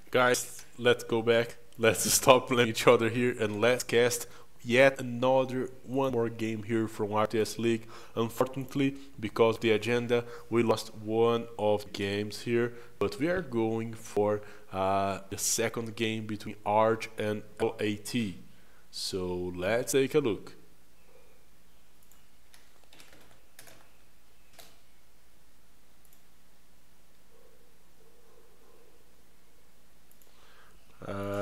Guys, let's go back. Let's stop playing each other here and let's cast yet another one more game here from RTS League. Unfortunately, because of the agenda, we lost one of the games here, but we are going for the second game between Arch and LAT. So let's take a look.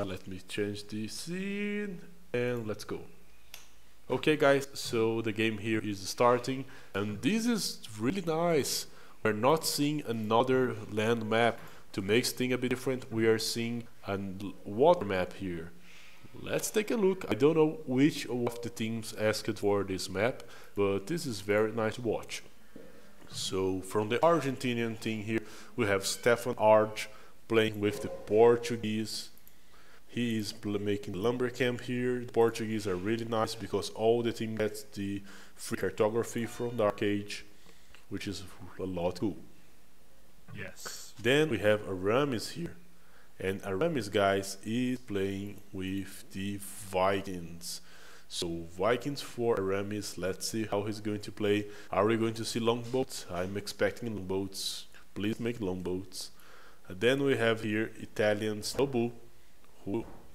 Let me change the scene and let's go. Okay guys, so the game here is starting and this is really nice. We're not seeing another land map. To make things a bit different, we are seeing a water map here. Let's take a look. I don't know which of the teams asked for this map, but this is very nice to watch. So from the Argentinian team here, we have Stefan Arch playing with the Portuguese. He is making lumber camp here. The Portuguese are really nice because all the team gets the free cartography from Dark Age, which is a lot cool. Yes. Then we have Aramis here. And Aramis, guys, is playing with the Vikings. So Vikings for Aramis, let's see how he's going to play. Are we going to see longboats? I'm expecting longboats. Please make longboats. And then we have here Italians Nobu.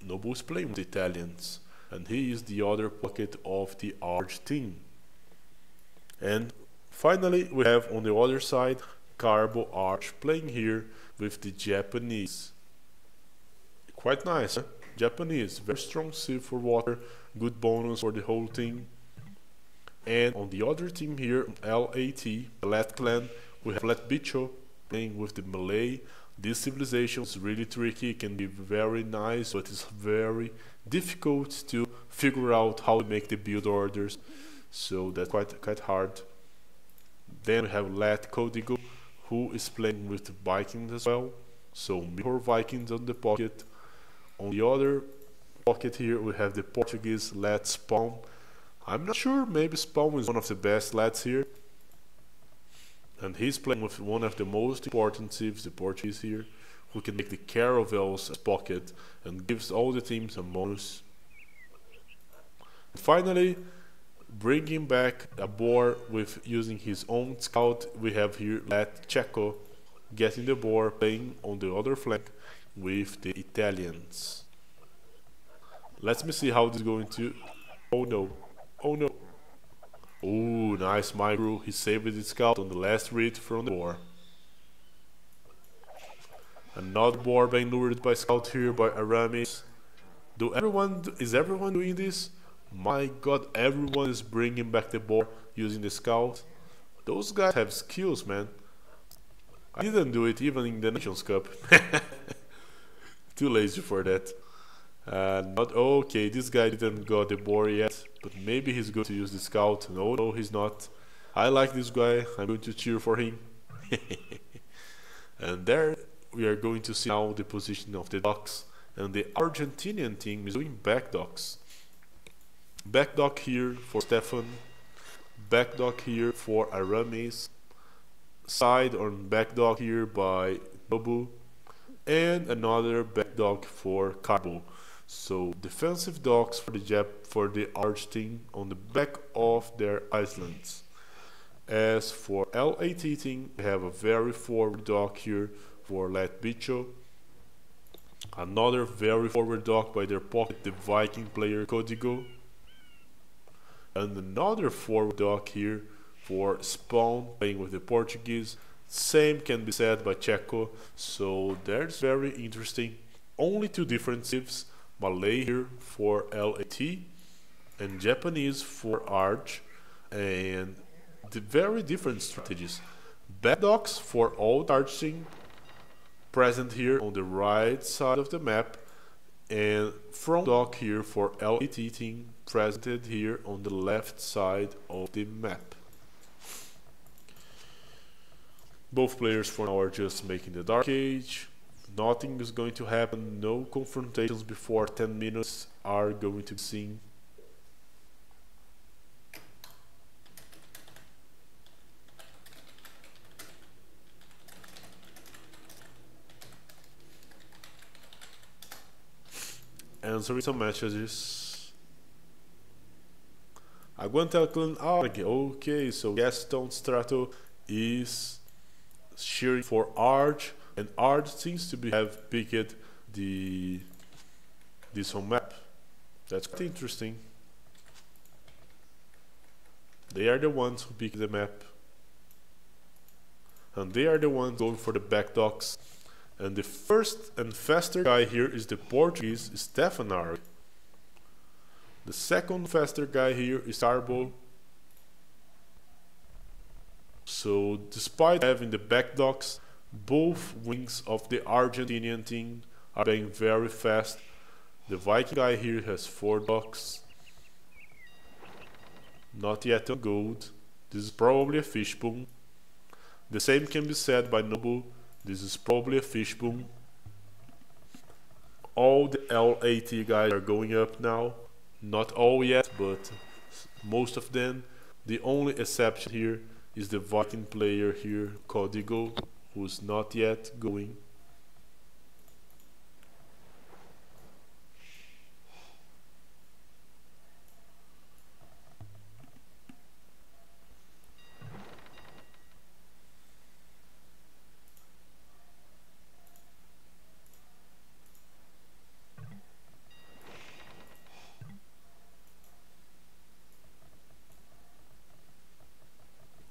Nobu is playing with the Italians, and he is the other pocket of the Arch team. And finally, we have on the other side Carbo Arch playing here with the Japanese. Quite nice, huh? Japanese, very strong Civ for water, good bonus for the whole team. And on the other team here, LAT, the LAT clan, we have LAT Bicho playing with the Malay. This civilization is really tricky, it can be very nice, but it's very difficult to figure out how to make the build orders, so that's quite hard. Then we have LAT Kodigo, who is playing with the Vikings as well, so mirror Vikings on the pocket. On the other pocket here we have the Portuguese LAT Spawn. I'm not sure, maybe Spawn is one of the best LATs here. And he's playing with one of the most important Civs, the Portuguese here, who can make the caravels as pocket and gives all the teams a bonus. And finally, bringing back a boar with using his own scout, we have here LAT CHEKO getting the boar, playing on the other flank with the Italians. Let me see how this is going to... Oh no, oh no. Oh, nice micro, he saved the scout on the last read from the boar. Another boar being lured by scout here by Aramis. Is everyone doing this? My god, everyone is bringing back the boar using the scout. Those guys have skills, man. I didn't do it even in the Nations Cup. Too lazy for that. Not okay, this guy didn't got the boar yet, but maybe he's going to use the scout. No, he's not. I like this guy, I'm going to cheer for him. And there we are going to see now the position of the docks, and the Argentinian team is doing back docks. Back dock here for Stefan, back dock here for Aramis, side on back dock here by Nobu, and another back dock for Carbo. So defensive docks for the Arch team on the back of their islands. As for LAT team, we have a very forward dock here for LAT Bicho. Another very forward dock by their pocket, the Viking player Kodigo. And another forward dock here for Spawn playing with the Portuguese. Same can be said by CHEKO. So that's very interesting. Only two different Civs. Malay here for LAT and Japanese for Arch, and the very different strategies. Back docks for all Arch team present here on the right side of the map, and front dock here for LAT team presented here on the left side of the map. Both players for now are just making the Dark Age. Nothing is going to happen, no confrontations before 10 minutes are going to be seen. answering some messages. Aguanta clan Arg. Okay, so Gaston Strato is cheering for Arg, and Arg seems to have picked this home map. That's quite interesting. They are the ones who pick the map, and they are the ones going for the back docks. And the first and faster guy here is the Portuguese Stefan. The second faster guy here is Carbo. So despite having the back docks, both wings of the Argentinian team are being very fast. The Viking guy here has 4 docks. Not yet on gold. This is probably a fish boom. The same can be said by Nobu. This is probably a fish boom. All the LAT guys are going up now. Not all yet, but most of them. The only exception here is the Viking player here, Kodigo, who's not yet going.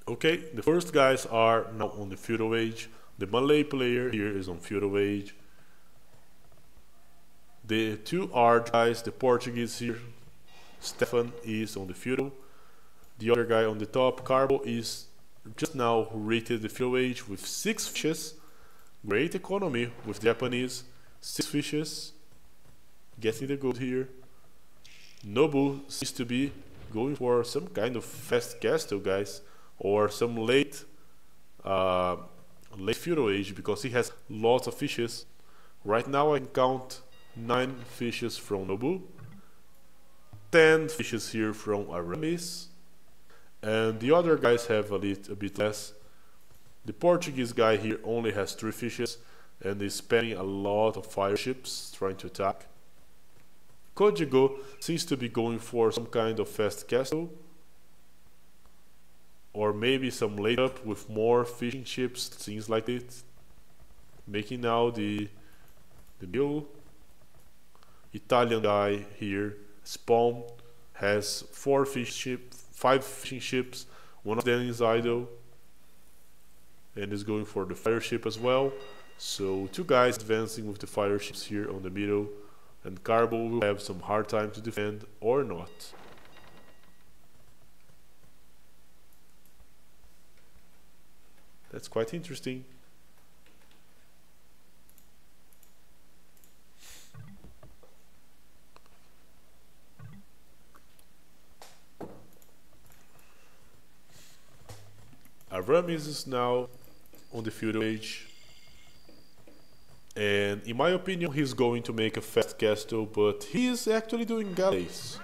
Okay, the first guys are now on the feudal age. The Malay player here is on feudal age. The 2 Arg guys, the Portuguese here, Stefan is on the feudal. The other guy on the top, Carbo, is just now rated the feudal age with 6 fishes. Great economy with Japanese. 6 fishes. Getting the gold here. Nobu seems to be going for some kind of fast castle, guys. Or some late feudal age, because he has lots of fishes. Right now I can count 9 fishes from Nobu, 10 fishes here from Aramis, and the other guys have a bit less. The Portuguese guy here only has 3 fishes and is spending a lot of fire ships trying to attack. Kodigo seems to be going for some kind of fast castle, or maybe some late up with more fishing ships, things like it. Making now the mill. Italian guy here, Spawn, has 5 fishing ships. One of them is idle and is going for the fire ship as well. So 2 guys advancing with the fire ships here on the middle, and Carbo will have some hard time to defend or not. That's quite interesting. Aramis is now on the feudal age, and in my opinion he's going to make a fast castle, but he is actually doing galleys.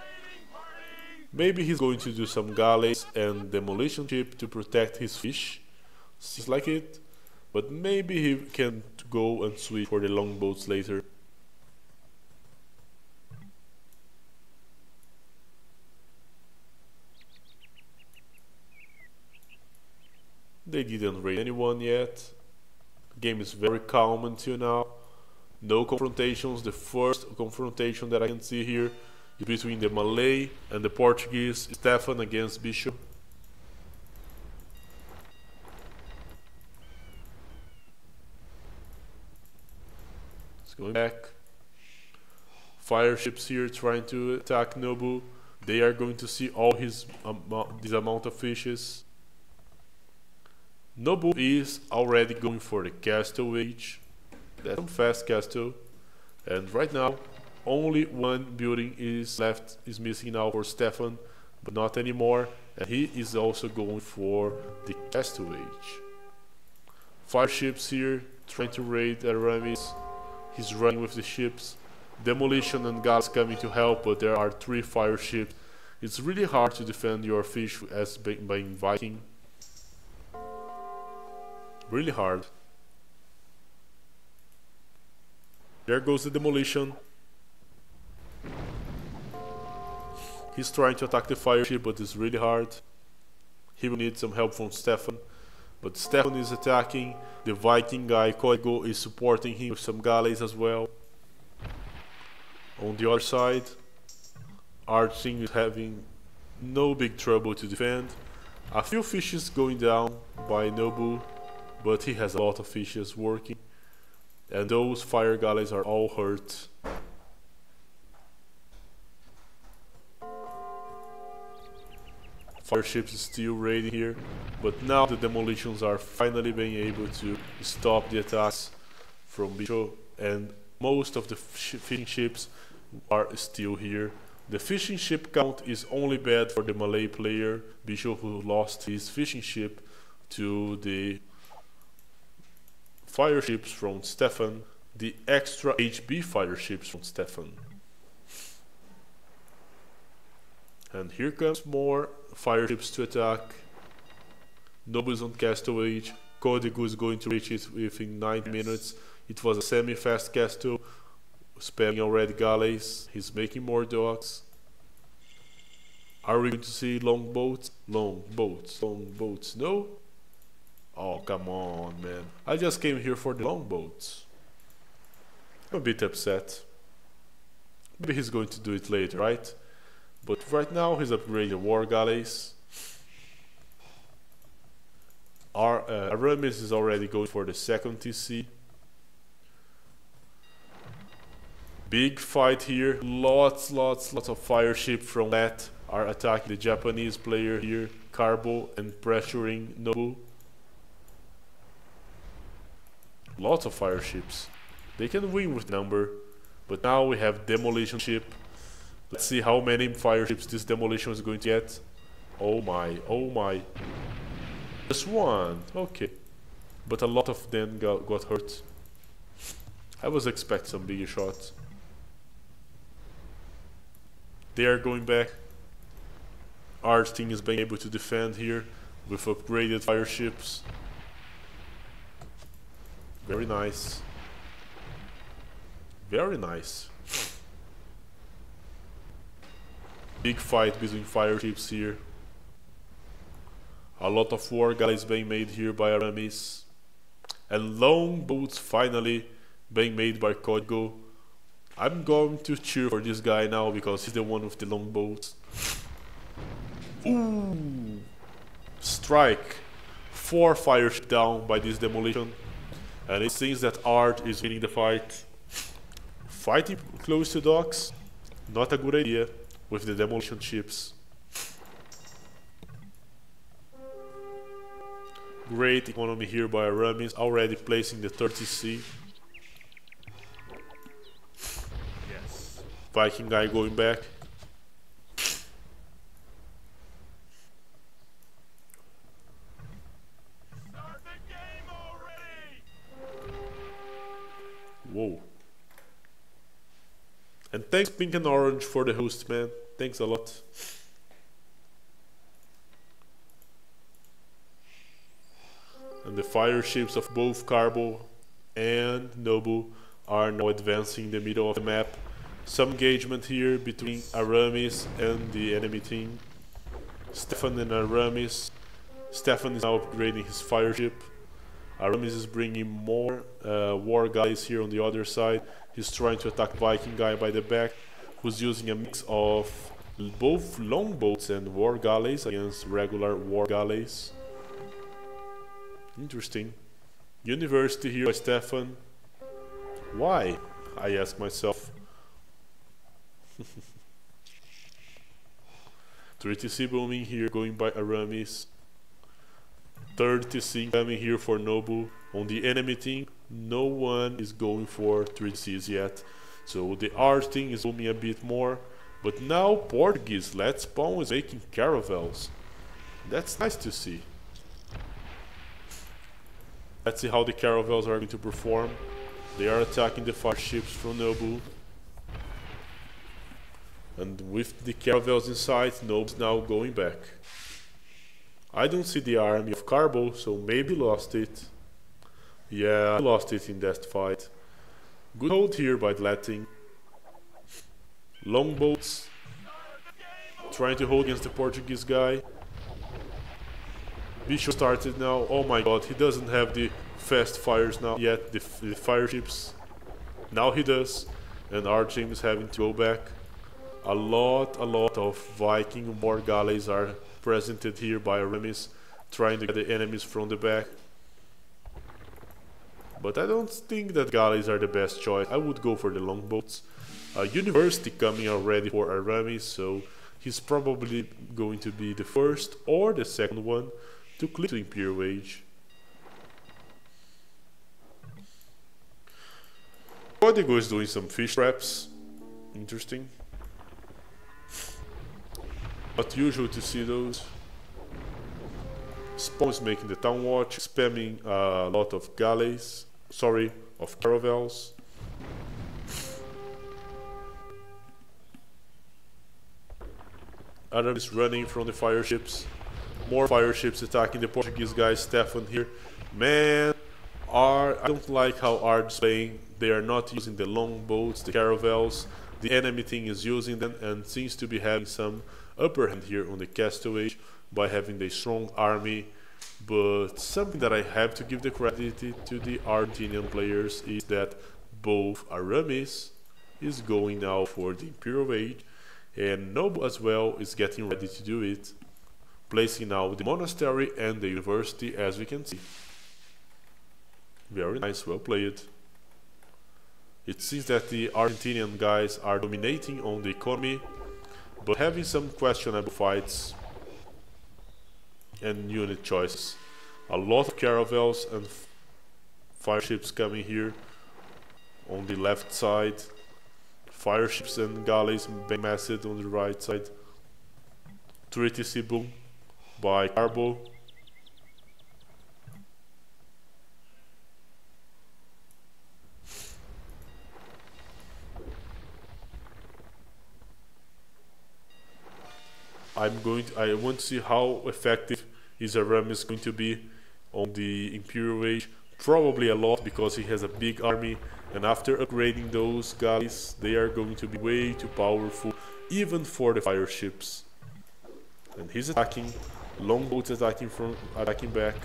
Maybe he's going to do some galleys and demolition ship to protect his fish. Seems like it, but maybe he can go and switch for the longboats later. They didn't raid anyone yet. The game is very calm until now. No confrontations. The first confrontation that I can see here is between the Malay and the Portuguese, Stefan against Bicho. Going back. Fire ships here trying to attack Nobu. They are going to see all his this amount of fishes. Nobu is already going for the castle age. That's some fast castle. And right now only 1 building is missing now for Stefan, but not anymore. And he is also going for the castle age. Fire ships here trying to raid Aramis. He's running with the ships. Demolition and gas coming to help, but there are 3 fire ships. It's really hard to defend your fish as being Viking. Really hard. There goes the demolition. He's trying to attack the fire ship, but it's really hard. He will need some help from Stefan. But Stefan is attacking. The Viking guy, Kodigo, is supporting him with some galleys as well. On the other side, our team is having no big trouble to defend. A few fishes going down by Nobu, but he has a lot of fishes working. And those fire galleys are all hurt. Fire ships is still raiding here, but now the demolitions are finally being able to stop the attacks from Bicho, and most of the fishing ships are still here. The fishing ship count is only bad for the Malay player, Bicho, who lost his fishing ship to the fire ships from Stefan, the extra HB fire ships from Stefan. And here comes more fire ships to attack. Nobu is on castle age. Kodigo is going to reach it within 9 minutes. It was a semi-fast castle, spamming already galleys. He's making more docks. Are we going to see long boats? Long boats, long boats. No? Oh, come on, man. I just came here for the long boats. I'm a bit upset. Maybe he's going to do it later, right? But right now he's upgrading war galleys. Aramis is already going for the second TC. Big fight here. Lots of fire ships from LAT are attacking the Japanese player here, Carbo, and pressuring Nobu. Lots of fire ships. They can win with number, but now we have demolition ship. Let's see how many fire ships this demolition is going to get. Oh my, oh my. Just one, okay. But a lot of them got hurt. I was expecting some bigger shots. They are going back. Our team is being able to defend here with upgraded fire ships. Very nice. Very nice. Big fight between fire ships here. A lot of war galleys being made here by Aramis. And long boats finally being made by Kodigo. I'm going to cheer for this guy now because he's the one with the long boats. Ooh! Strike! 4 fire ships down by this demolition. And it seems that Art is winning the fight. Fighting close to docks, not a good idea with the demolition ships. Great economy here by Aramis, already placing the 30C. Yes. Viking guy going back. Start the game already! Whoa. And thanks Pink and Orange for the host, man. Thanks a lot. And the fire ships of both Carbo and Nobu are now advancing in the middle of the map. Some engagement here between Aramis and the enemy team. Stefan and Aramis. Stefan is now upgrading his fire ship. Aramis is bringing more war guys here on the other side. He's trying to attack Viking guy by the back, who's using a mix of both longboats and war galleys against regular war galleys. Interesting. University here by Stefan. Why? I ask myself. 3 TC booming here, going by Aramis. 3rd TC coming here for Nobu. On the enemy team, no one is going for 3 TCs yet. So the R team is booming a bit more. But now Portuguese, LAT spawn is making caravels. That's nice to see. Let's see how the caravels are going to perform. They are attacking the fire ships from Nobu. And with the caravels in sight, Nobu's now going back. I don't see the army of Carbo, so maybe lost it. Yeah, I lost it in that fight. Good hold here by the LAT team. Longboats trying to hold against the Portuguese guy. Bicho started now. Oh my god, he doesn't have the fast fires now yet, the fire ships. Now he does, and our team is having to go back. A lot of Viking war galleys are presented here by Aramis, trying to get the enemies from the back. But I don't think that galleys are the best choice. I would go for the longboats. University coming already for Aramis, so he's probably going to be the first or the second one to click to Imperial Age. Kodigo is doing some fish traps. Interesting. Not usual to see those. Spawn is making the town watch, spamming a lot of galleys. Sorry, of caravels. Aramis is running from the fire ships. More fire ships attacking the Portuguese guy, Stefan here. Man, I don't like how Ard's playing. They are not using the longboats, the caravels. The enemy team is using them and seems to be having some upper hand here on the Castaway by having the strong army. But something that I have to give the credit to the Argentinian players is that both Aramis is going now for the Imperial Age, and Nobu as well is getting ready to do it, placing now the monastery and the university, as we can see. Very nice, well played. It seems that the Argentinian guys are dominating on the economy, but having some questionable fights and unit choices. A lot of caravels and fire ships coming here on the left side. Fire ships and galleys being massed on the right side. Treaty Cebu by Carbo. I want to see how effective is Aramis going to be on the Imperial Age. Probably a lot, because he has a big army, and after upgrading those galleys, they are going to be way too powerful, even for the fire ships. And he's attacking, longboats attacking back.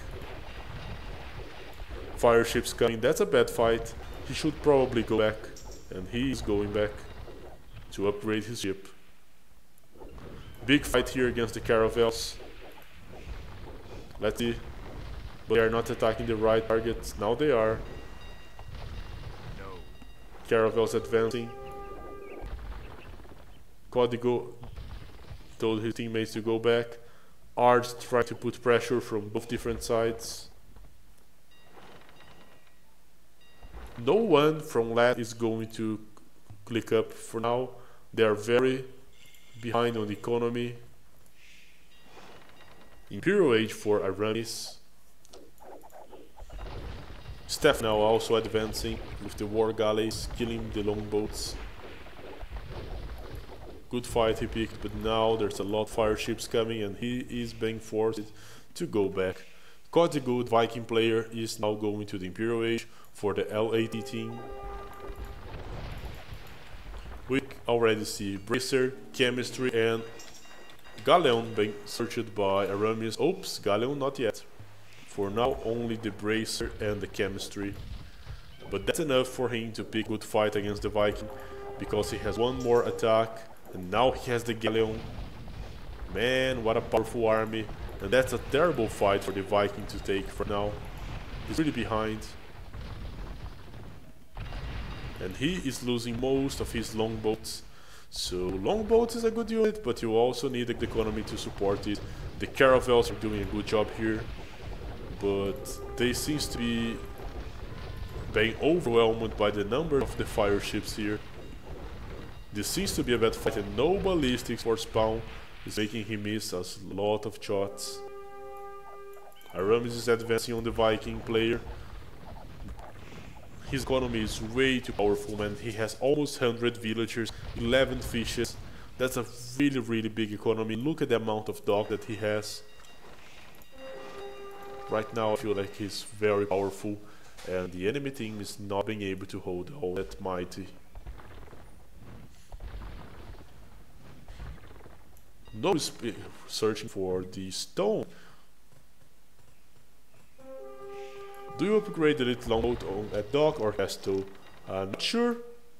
Fire ships coming, that's a bad fight. He should probably go back, and he is going back to upgrade his ship. Big fight here against the caravels. Let's see. But they are not attacking the right targets. Now they are. No. Caravels advancing. Kodigo told his teammates to go back. Ard's trying to put pressure from both different sides. No one from LAT is going to click up for now. They are very behind on the economy. Imperial Age for Aramis. Stefan now also advancing with the war galleys, killing the longboats. Good fight he picked, but now there's a lot of fire ships coming and he is being forced to go back. Kodigo, Viking player, is now going to the Imperial Age for the LAT team. We already see Bracer, Chemistry and Galleon being searched by Aramis. Oops, Galleon not yet. For now only the Bracer and the Chemistry. But that's enough for him to pick good fight against the Viking, because he has one more attack and now he has the Galleon. Man, what a powerful army, and that's a terrible fight for the Viking to take for now. He's really behind. And he is losing most of his longboats. So longboats is a good unit, but you also need the economy to support it. The caravels are doing a good job here, but they seem to be being overwhelmed by the number of the fire ships here. This seems to be a bad fight, and no ballistics for spawn is making him miss a lot of shots. Aramis is advancing on the Viking player. His economy is way too powerful, man. He has almost 100 villagers, 11 fishes. That's a really big economy. Look at the amount of dock that he has. Right now I feel like he's very powerful, and the enemy team is not being able to hold all that mighty. Nobu is searching for the stone. Do you upgrade the little longboat on a dock or castle? Not sure.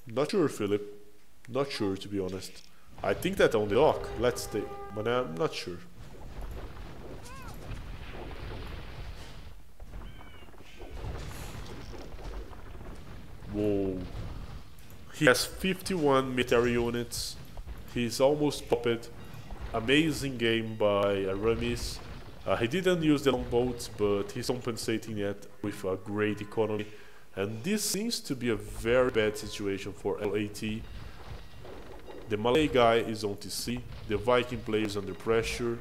Not sure, Philip. Not sure, to be honest. I think that on the dock. Let's stay, but I'm not sure. Whoa. He has 51 military units. He's almost popped. Amazing game by Aramis. He didn't use the longboats, but he's compensating it with a great economy. And this seems to be a very bad situation for LAT. The Malay guy is on TC, the Viking player is under pressure,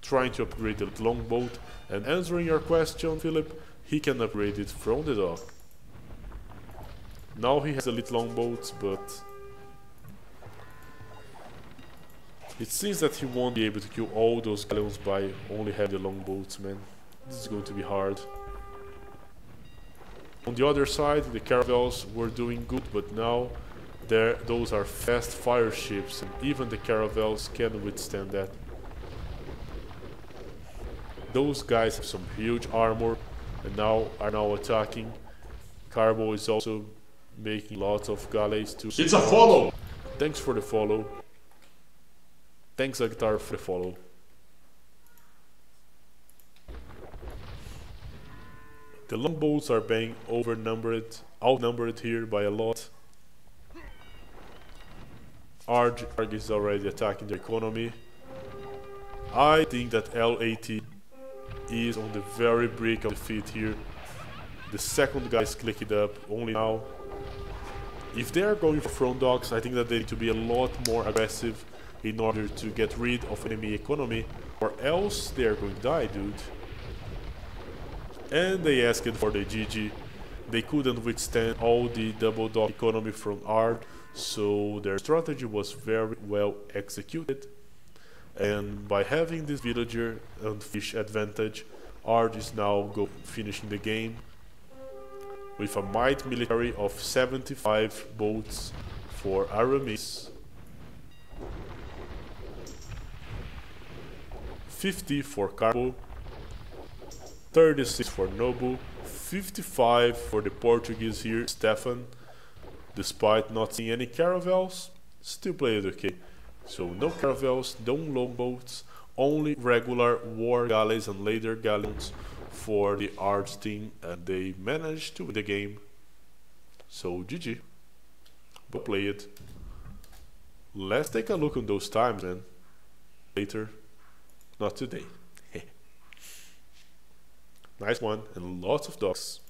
trying to upgrade the longboat, and answering your question, Philip, he can upgrade it from the dock. Now he has elite longboats, but it seems that he won't be able to kill all those galleons by only having the longboats, man. This is going to be hard. On the other side, the caravels were doing good, but now those are fast fire ships, and even the caravels can withstand that. Those guys have some huge armor and are now attacking. Carbo is also making lots of galleys to... It's a follow! Thanks for the follow. Thanks Akhtar for the follow. The longboats are being outnumbered here by a lot. Arg is already attacking the economy. I think that LAT is on the very brink of defeat here. The second guy is clicked up only now. If they are going for front docks, I think that they need to be a lot more aggressive in order to get rid of enemy economy, or else they are going to die, dude. And they asked for the GG. They couldn't withstand all the double dock economy from ARD, so their strategy was very well executed. And by having this villager and fish advantage, ARD is now finishing the game with a might military of 75 boats for Aramis, 50 for Carbo, 36 for Nobu, 55 for the Portuguese here, Stefan. Despite not seeing any caravels, still played okay. So no caravels, no longboats, only regular war galleys and later galleons for the ARDS team, and they managed to win the game. So GG. Well played. Let's take a look on those times then. Later. Not today. Nice one, and lots of docks.